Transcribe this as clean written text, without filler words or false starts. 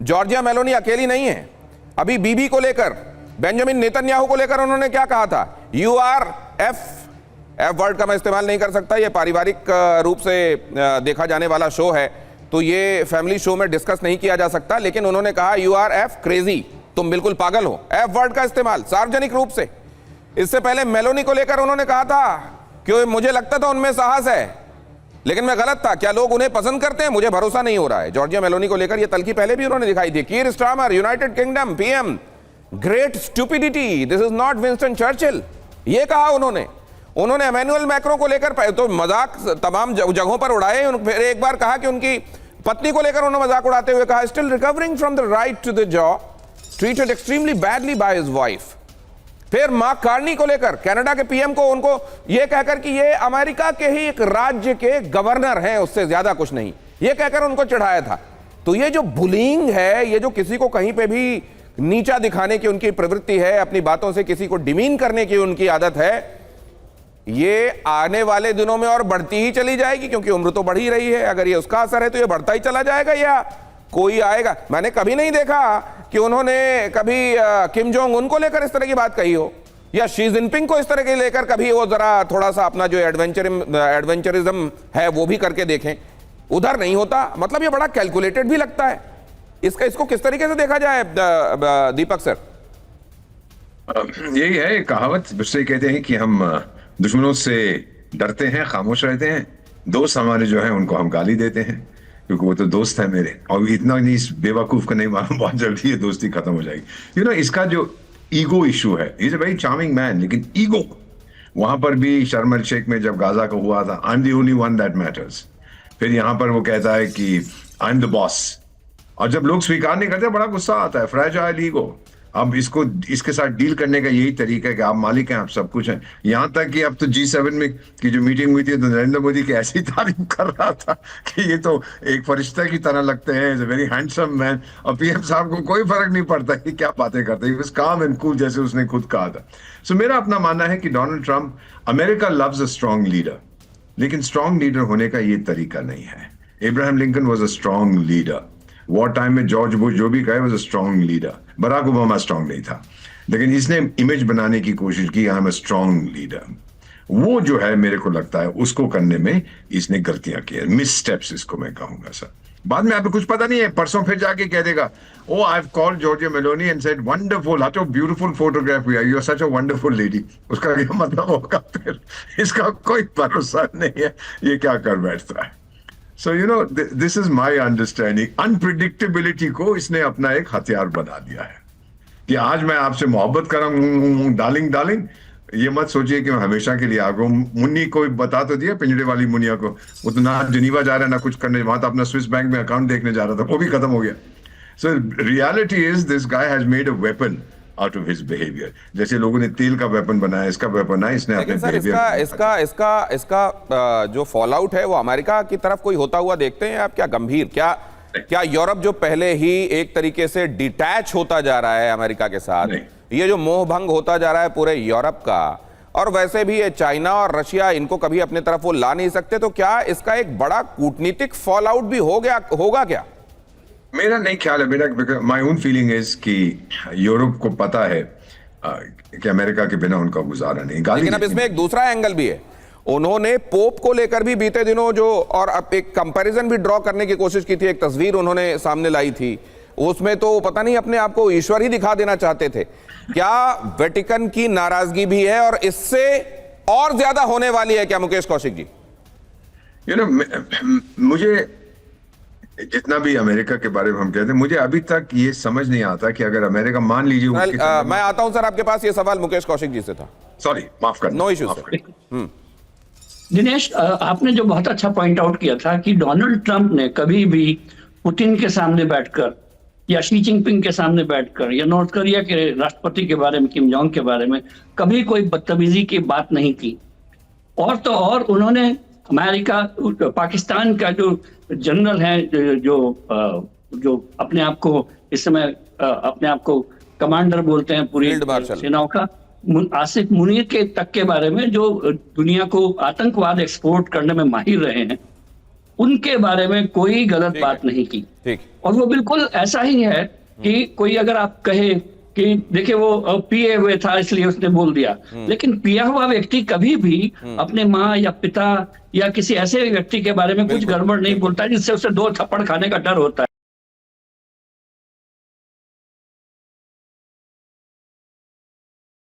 Giorgia Meloni अकेली नहीं है। अभी बीबी को लेकर, बेंजामिन नेतन्याहू को लेकर उन्होंने क्या कहा था? एफ वर्ड का मैं इस्तेमाल नहीं कर सकता, ये पारिवारिक रूप से देखा जाने वाला शो है, तो ये फैमिली शो में डिस्कस नहीं किया जा सकता, लेकिन उन्होंने कहा यू आर एफ क्रेजी, तुम बिल्कुल पागल हो। एफ वर्ड का इस्तेमाल सार्वजनिक रूप से। इससे पहले मेलोनी को लेकर उन्होंने कहा था कि मुझे लगता था उनमें साहस है, लेकिन मैं गलत था, क्या लोग उन्हें पसंद करते हैं, मुझे भरोसा नहीं हो रहा है। जॉर्जिया मेलोनी को लेकर यह तल्खी पहले भी उन्होंने दिखाई थी। Keir Starmer, United Kingdom PM, great stupidity, this is not Winston Churchill, ये कहा उन्होंने। उन्होंने एमेनुअल मैक्रों को लेकर तो मजाक तमाम जगहों पर उड़ाए। फिर एक बार कहा कि उनकी पत्नी को लेकर उन्होंने मजाक उड़ाते हुए कहा, still recovering from the right to the jaw, treated extremely badly by his wife. फिर मार्क कार्नी को लेकर कनाडा के पीएम को उनको यह कहकर कि ये अमेरिका के ही एक राज्य के गवर्नर हैं, उससे ज्यादा कुछ नहीं, ये कहकर उनको चढ़ाया था। तो ये जो बुलिंग है, ये जो किसी को कहीं पे भी नीचा दिखाने की उनकी प्रवृत्ति है, अपनी बातों से किसी को डिमीन करने की उनकी आदत है, ये आने वाले दिनों में और बढ़ती ही चली जाएगी, क्योंकि उम्र तो बढ़ ही रही है। अगर ये उसका असर है तो ये बढ़ता ही चला जाएगा, या कोई आएगा। मैंने कभी नहीं देखा कि उन्होंने कभी किम जोंग उन को लेकर इस तरह की बात कही हो, या शी जिनपिंग को इस तरह के लेकर कभी वो जरा थोड़ा सा अपना जो एडवेंचरिज्म है वो भी करके देखें। उधर नहीं होता। मतलब ये बड़ा कैलकुलेटेड भी लगता है। इसको किस तरीके से देखा जाए दीपक सर? यही है कहावत, दूसरे कहते हैं कि हम दुश्मनों से डरते हैं, खामोश रहते हैं, दोस्त हमारे जो हैं उनको हम गाली देते हैं, क्योंकि वो तो दोस्त है मेरे, और इतना नहीं इस बेवकूफ का नहीं मालूम, बहुत जल्दी ये दोस्ती खत्म हो जाएगी। इसका जो ईगो इशू है, is a very charming man, लेकिन ईगो वहां पर भी शर्म एल शेख में जब गाजा का हुआ था, I am the only one that matters. फिर यहां पर वो कहता है कि आई एम द बॉस, और जब लोग स्वीकार नहीं करते बड़ा गुस्सा आता है। Fragile ego. अब इसके साथ डील करने का यही तरीका है कि आप मालिक हैं, आप सब कुछ हैं। यहां तक कि अब तो G7 में की जो मीटिंग हुई थी तो नरेंद्र मोदी की ऐसी तारीफ कर रहा था कि ये तो एक फरिश्ता की तरह लगते हैं, is a very handsome man, और पीएम साहब को कोई फर्क नहीं पड़ता कि क्या बातें करते हैं, काम एंड कूल, जैसे उसने खुद कहा था। सो मेरा अपना मानना है कि Donald Trump, America loves a strong leader, लेकिन स्ट्रॉन्ग लीडर होने का ये तरीका नहीं है। Abraham Lincoln was a strong leader, war time में जॉर्ज बुश जो भी कहे was a strong leader. Barack Obama strong नहीं था, लेकिन इसने इमेज बनाने की कोशिश की, I am a strong leader. वो जो है मेरे को लगता है उसको करने में इसने गलतियां की, मिस स्टेप्स इसको मैं कहूंगा सर। बाद में आपको कुछ पता नहीं है, परसों फिर जाके कह देगा, oh I have called Giorgia Meloni and said wonderful, what a beautiful photograph we are, you are such a wonderful lady. उसका क्या मतलब होगा फिर? इसका कोई भरोसा नहीं है, ये क्या कर बैठता है। So this is my understanding. Unpredictability को इसने अपना एक हथियार बना दिया है कि आज मैं आपसे मोहब्बत कर रहा हूँ डार्लिंग, ये मत सोचिए कि मैं हमेशा के लिए आ गया हूँ। मुन्नी को बता तो दिया, पिंजड़े वाली मुनिया को, वो तो ना जिनीवा जा रहा है ना कुछ करने, वहां तो अपना स्विस बैंक में अकाउंट देखने जा रहा था, वो भी खत्म हो गया। So reality is this guy has made a weapon out of his behavior. जैसे लोगों ने तेल का वेपन बनाया, इसका वेपन है, इसने अपने behavior इसका जो फॉल आउट है वो अमेरिका की तरफ कोई होता हुआ देखते हैं आप? क्या गंभीर, क्या यूरोप जो पहले ही एक तरीके से डिटैच होता जा रहा है अमेरिका के साथ, ये जो मोह भंग होता जा रहा है पूरे यूरोप का, और वैसे भी ये चाइना और रशिया, इनको कभी अपने तरफ वो ला नहीं सकते, तो क्या इसका एक बड़ा कूटनीतिक फॉल आउट भी होगा क्या? मेरा नहीं ख्याल है, मेरा माय ओन फीलिंग इज कि यूरोप को पता है कि अमेरिका के बिना उनका गुजारा नहीं। लेकिन अब इसमें एक दूसरा एंगल भी है। उन्होंने पोप को लेकर भी बीते दिनों और अब एक कंपैरिजन भी ड्रॉ करने की कोशिश की थी, एक तस्वीर उन्होंने सामने लाई थी, उसमें तो पता नहीं अपने आप को ईश्वर ही दिखा देना चाहते थे। क्या वेटिकन की नाराजगी भी है और इससे और ज्यादा होने वाली है क्या मुकेश कौशिक जी? मुझे जितना भी अमेरिका के बारे में हम कहते हैं, मुझे अभी तक ये समझ नहीं आता कि अगर अमेरिका, मान लीजिए मैं आता हूं सर आपके पास, ये सवाल मुकेश कौशिक जी से था। सॉरी, माफ करना। No issue sir. दिनेश, आपने जो बहुत अच्छा पॉइंट आउट किया था कि डोनाल्ड ट्रंप ने कभी भी पुतिन के सामने बैठकर या शी जिनपिंग के सामने बैठकर या नॉर्थ कोरिया के राष्ट्रपति के बारे में, किम जोंग के बारे में कभी कोई बदतमीजी की बात नहीं की। और तो और उन्होंने अमेरिका, पाकिस्तान का जो जनरल है, जो अपने आप को इस समय अपने आप को कमांडर बोलते हैं पूरी सेनाओं का, आसिफ मुनीर के तक के बारे में, जो दुनिया को आतंकवाद एक्सपोर्ट करने में माहिर रहे हैं, उनके बारे में कोई गलत ठीक बात है। नहीं की। ठीक। और वो बिल्कुल ऐसा ही है कि कोई अगर आप कहे कि देखिए वो पिए हुए था इसलिए उसने बोल दिया, लेकिन पिया हुआ व्यक्ति कभी भी अपने माँ या पिता या किसी ऐसे व्यक्ति के बारे में कुछ बिल्कुल, गड़बड़ नहीं बिल्कुल। बोलता जिससे उसे 2 थप्पड़ खाने का डर होता है।